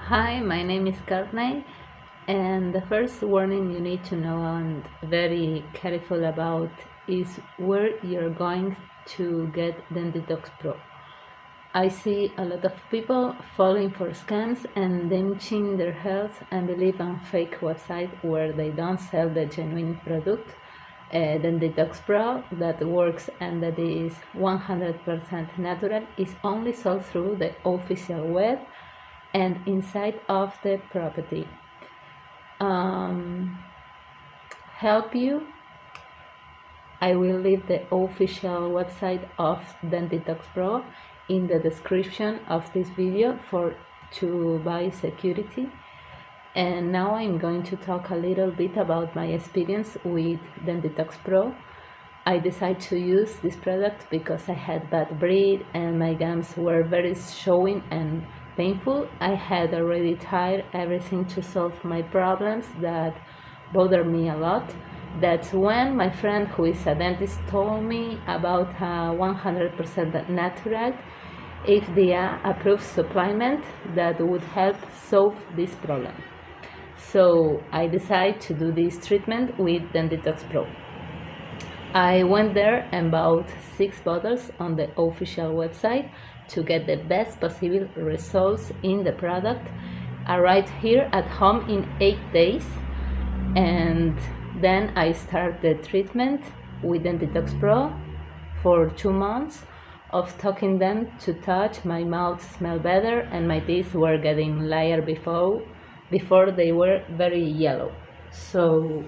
Hi, my name is Courtney, and the first warning you need to know and very careful about is where you're going to get DENTITOX PRO. I see a lot of people falling for scams and damaging their health and believe on fake website where they don't sell the genuine product. DENTITOX PRO that works and that is 100% natural is only sold through the official web and inside of the property. Help you, I will leave the official website of DENTITOX PRO in the description of this video to buy security. And now I'm going to talk a little bit about my experience with DENTITOX PRO. I decided to use this product because I had bad breath and my gums were very showing and painful. I had already tried everything to solve my problems that bother me a lot. That's when my friend who is a dentist told me about a 100% natural FDA approved supplement that would help solve this problem. So I decided to do this treatment with DENTITOX PRO. I went there and bought 6 bottles on the official website to get the best possible results in the product. Arrived here at home in 8 days, and then I started the treatment with DENTITOX PRO for 2 months of talking them to touch. My mouth smelled better and my teeth were getting lighter before they were very yellow. So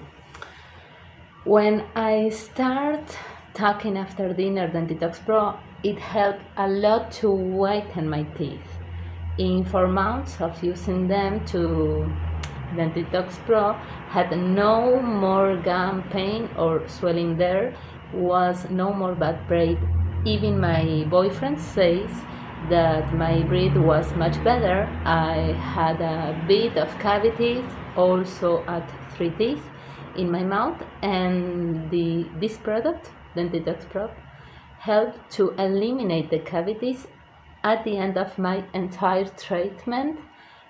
when I start talking after dinner DENTITOX PRO, it helped a lot to whiten my teeth. In 4 months of using them, DENTITOX PRO had no more gum pain or swelling. There was no more bad breath. Even my boyfriend says that my breath was much better. I had a bit of cavities, also at 3 teeth in my mouth, and this product, DENTITOX PRO, helped to eliminate the cavities at the end of my entire treatment,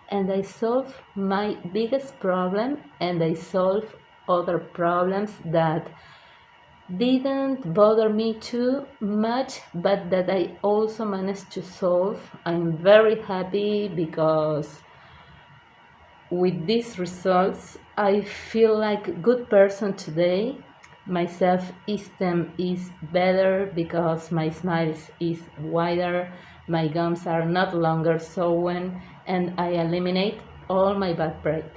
and I solved my biggest problem, and I solved other problems that didn't bother me too much, but that I also managed to solve. I'm very happy because with these results I feel like a good person today. My self-esteem is better because my smile is wider, my gums are not longer swollen, and I eliminate all my bad breath.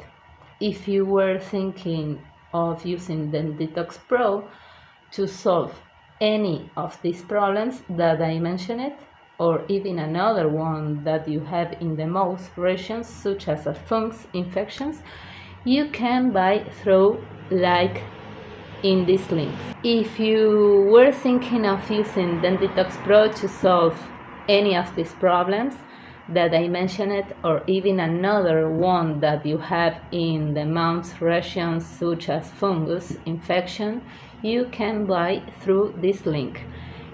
If you were thinking of using DENTITOX PRO to solve any of these problems that I mentioned, or even another one that you have in the mouth regions, such as fungus infections, you can buy through like in this link. If you were thinking of using DENTITOX PRO to solve any of these problems that I mentioned, or even another one that you have in the mouth regions, such as fungus infection, you can buy through this link.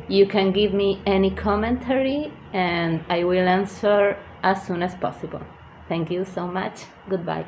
You can give me any commentary and I will answer as soon as possible. Thank you so much. Goodbye.